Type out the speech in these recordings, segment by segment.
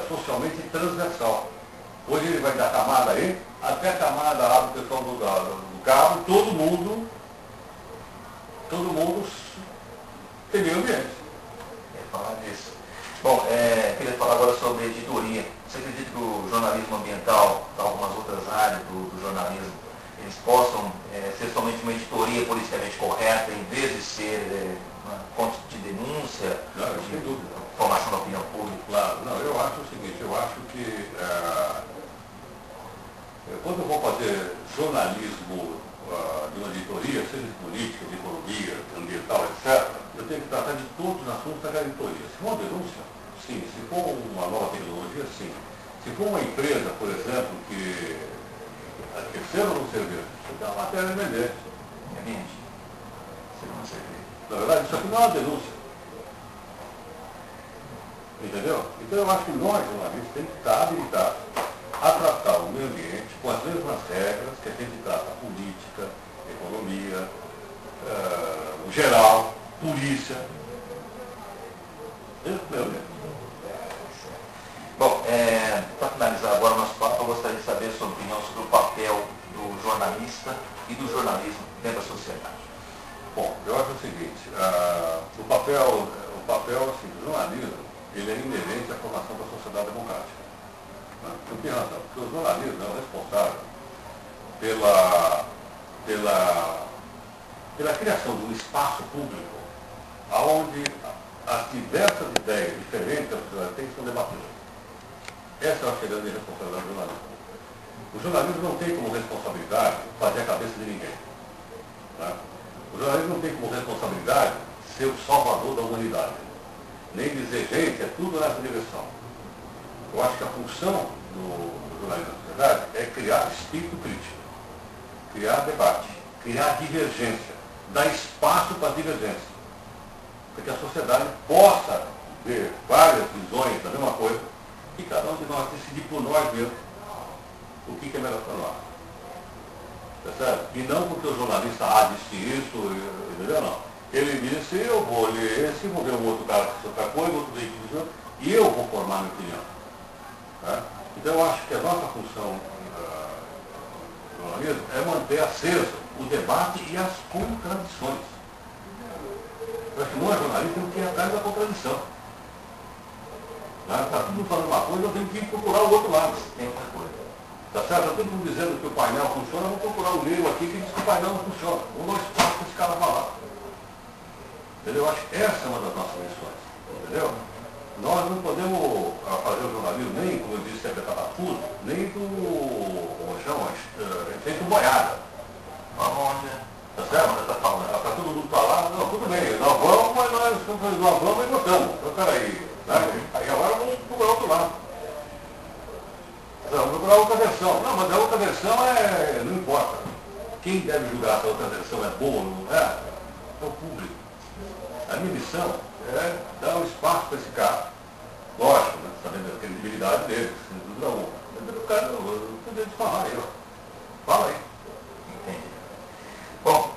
socialmente transversal. Hoje ele vai da camada aí, até a camada lá do pessoal do carro, todo mundo tem meio ambiente. Falar disso. Bom, queria falar agora sobre editoria. Você acredita que o jornalismo ambiental, algumas outras áreas do jornalismo, eles possam ser somente uma editoria politicamente correta, em vez de ser uma fonte de denúncia, Sem dúvida. formação da opinião pública? Claro, não, eu acho o seguinte, eu acho que quando eu vou fazer jornalismo de uma editoria, seja de política, de economia, ambiental, etc., eu tenho que tratar de todos os assuntos daquela editoria. Se for uma denúncia, sim. Se for uma nova tecnologia, sim. Se for uma empresa, por exemplo, que terceiro ou serviço, você tem uma matéria de vender. Ambiente. Segundo serviço. Na verdade, isso aqui não é uma denúncia. Entendeu? Então eu acho que nós, jornalistas, temos que estar habilitados a tratar o meio ambiente com as mesmas regras que a gente trata a política, economia, o geral, polícia. Meu ambiente. Bom, para finalizar agora o nosso papo, eu gostaria de saber a sua opinião sobre o papel do jornalista e do jornalismo dentro da sociedade. Bom, eu acho o seguinte, o papel assim, do jornalismo, ele é inerente à formação da sociedade democrática. Né? Por que razão? Porque o jornalismo é o responsável pela criação de um espaço público onde as diversas ideias diferentes da sociedade são debatidas. Essa é a grande responsabilidade do jornalismo. O jornalismo não tem como responsabilidade fazer a cabeça de ninguém. Né? O jornalismo não tem como responsabilidade ser o salvador da humanidade. Nem dizer, gente, é tudo nessa direção. Eu acho que a função do jornalismo na sociedade é criar espírito crítico, criar debate, criar divergência, dar espaço para a divergência. Para que a sociedade possa ver várias visões da mesma coisa e cada um de nós decidir por nós mesmos o que é melhor para nós. Percebe? E não porque o jornalista disse isso, entendeu? Não. Ele disse, eu vou ler esse, vou ver um outro cara que disse outra coisa, outro veículo diz outra, e eu vou formar minha opinião. Tá? Então eu acho que a nossa função do jornalismo é manter aceso o debate e as contradições. Eu acho que nós jornalistas temos que ir atrás da contradição. Está todo mundo falando uma coisa, eu tenho que ir procurar o outro lado. Tem outra coisa. Tá certo? Está todo mundo dizendo que o painel funciona, vamos procurar o meio aqui que diz que o painel não funciona. Vamos dar espaço para esse cara falar. Entendeu? Eu acho que essa é uma das nossas missões. Entendeu? Nós não podemos fazer o jornalismo nem, como eu disse, secretário tudo, nem feito boiada. Aonde? Tá certo? Está falando. Para todo mundo falar, não, tudo bem, nós vamos, mas nós vamos e votamos. Então, peraí. Né? Aí agora vamos procurar outro lado. Vamos procurar outra versão. Não, mas a outra versão não importa. Quem deve julgar se a outra versão é boa ou não é o público. A minha missão é dar um espaço para esse cara. Lógico, né? Sabendo a credibilidade dele, sem dúvida alguma. O cara, eu poderia te falar aí, ó. Fala aí. Entendi. Bom,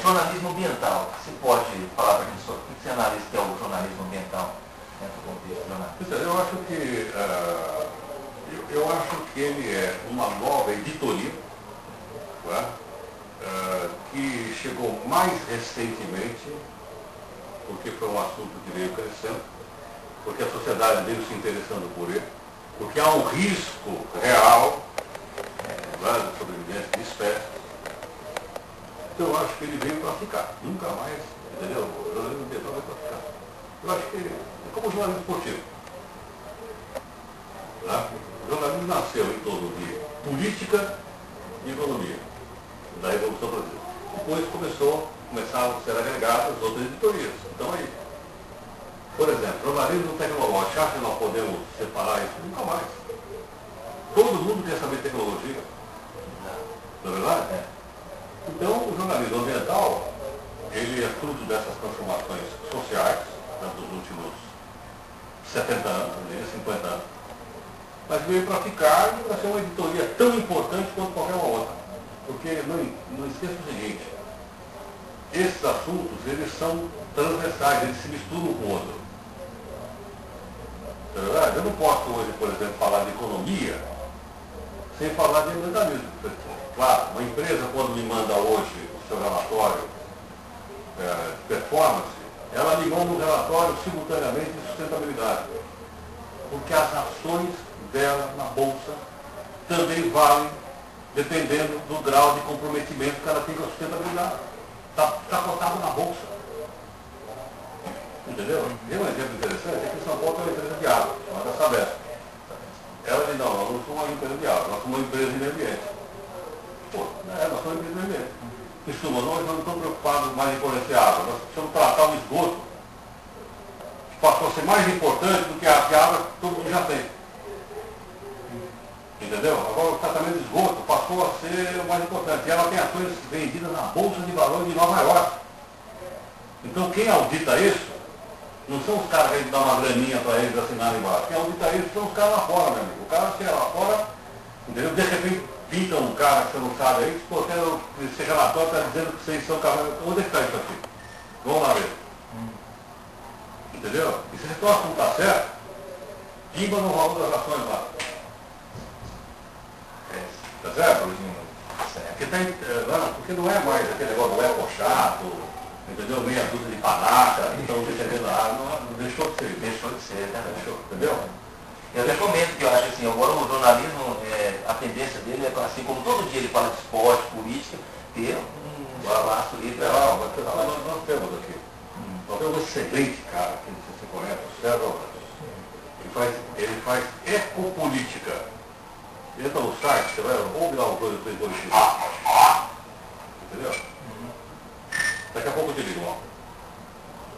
jornalismo ambiental. Você pode falar para a gente sobre o que você analisa que é o jornalismo ambiental dentro do contexto jornalístico? Eu acho que ele é uma nova editoria, né? Que chegou mais recentemente, porque foi um assunto que veio crescendo, porque a sociedade veio se interessando por ele, porque há um risco real de sobrevivência de espécies. Então eu acho que ele veio para ficar, nunca mais, entendeu? O jornalismo ambiental veio para ficar. Eu acho que é como o jornalismo esportivo. Tá? O jornalismo nasceu em torno de política e economia, da Revolução Francesa. Depois começaram a ser agregadas outras editorias. Então aí, por exemplo, jornalismo tecnológico, acha que nós podemos separar isso? Nunca mais. Todo mundo quer saber tecnologia. Não é verdade? Então o jornalismo ambiental, ele é fruto dessas transformações sociais, dos últimos 70 anos, 50 anos, mas veio para ficar e para ser uma editoria tão importante quanto qualquer uma outra. Porque não esqueça o seguinte, esses assuntos, eles são transversais, eles se misturam com o outro. Na verdade, eu não posso hoje, por exemplo, falar de economia sem falar de ambientalismo. Claro, uma empresa quando me manda hoje o seu relatório de performance, ela me manda um relatório simultaneamente de sustentabilidade. Porque as ações dela na Bolsa também valem dependendo do grau de comprometimento que ela tem com a sustentabilidade. Está cotado na Bolsa. Entendeu? Tem um exemplo interessante, é que em São Paulo tem uma empresa de água, chamada Sabesp. Ela diz, não, nós não somos uma empresa de água, nós somos uma empresa de meio ambiente. Pô, nós somos uma empresa de meio ambiente. Em suma, nós não estamos preocupados mais em fornecer água, nós precisamos tratar o esgoto, que passou a ser mais importante do que a água que todo mundo já tem. Entendeu? Agora o tratamento de esgoto passou a ser o mais importante. E ela tem ações vendidas na Bolsa de Valores de Nova York. Então quem audita isso não são os caras que a gente dá uma graninha para eles assinarem embaixo. Quem audita isso são os caras lá fora, meu amigo. O cara chega lá fora, entendeu? De repente pinta um cara que você não sabe aí, pô, esse relatório está dizendo que vocês são capazes. Onde é que está isso aqui? Vamos lá ver. Entendeu? E se esse troço não está certo, pimba no valor das ações lá. Tá certo? Porque não é mais aquele negócio do eco chato, entendeu? Meia dúzia de panaca, então defendendo a água, não deixou de ser. Deixou de ser, né? Deixou, entendeu? Eu até comento que eu acho assim, agora o jornalismo, a tendência dele é, assim como todo dia ele fala de esporte, política, ter um espaço livre. Não, mas nós temos aqui. Nós temos um excelente cara, que não sei se você conhece, o Sérgio Alves. Ele faz ecopolítica. Entra no site, você vai ouvir lá o 232. Entendeu? Daqui a pouco eu te ligo, ó.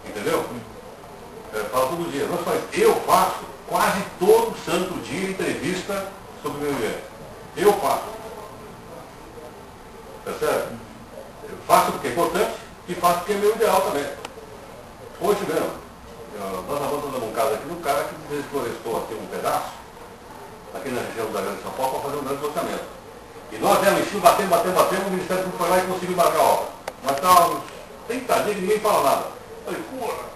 Entendeu? Fala todo dia. Eu faço quase todo santo dia entrevista sobre o meio ambiente. Eu faço. Tá certo? Eu faço porque é importante e faço porque é meu ideal também. Hoje mesmo, nós abandonamos um caso aqui, um cara que desflorestou aqui um pedaço, aqui na região da Grande São Paulo, para fazer um grande loteamento. E nós demos em cima, batemos, o Ministério Público foi lá e conseguiu embarcar a obra. Mas está uns 30 dias que ninguém fala nada. Eu falei, porra,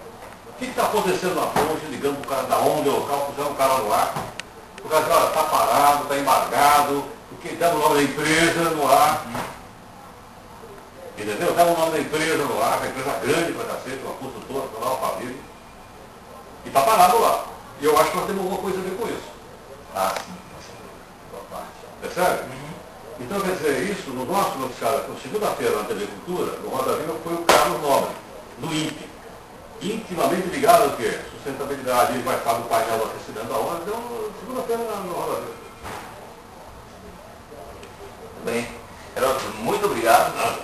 o que está acontecendo na ponte, ligando para o cara da onda local, pusemos o cara no ar. O cara disse, olha, está parado, está embargado, porque dá o nome da empresa no ar. Entendeu? Dá o nome da empresa no ar, uma empresa grande pra cacete, uma construtora, toda uma família. E está parado lá. E eu acho que nós temos alguma coisa a ver com isso. Ah, sim, boa parte. Percebe? Então, quer dizer, isso no nosso noticiário, segunda-feira na TV Cultura, no Roda Viva, foi o Carlos Nobre, do INPE. Intimamente ligado ao quê? Sustentabilidade, ele vai falar do painel do aquecimento da hora, então, segunda-feira no Roda Viva. Bem, Heródoto, muito obrigado.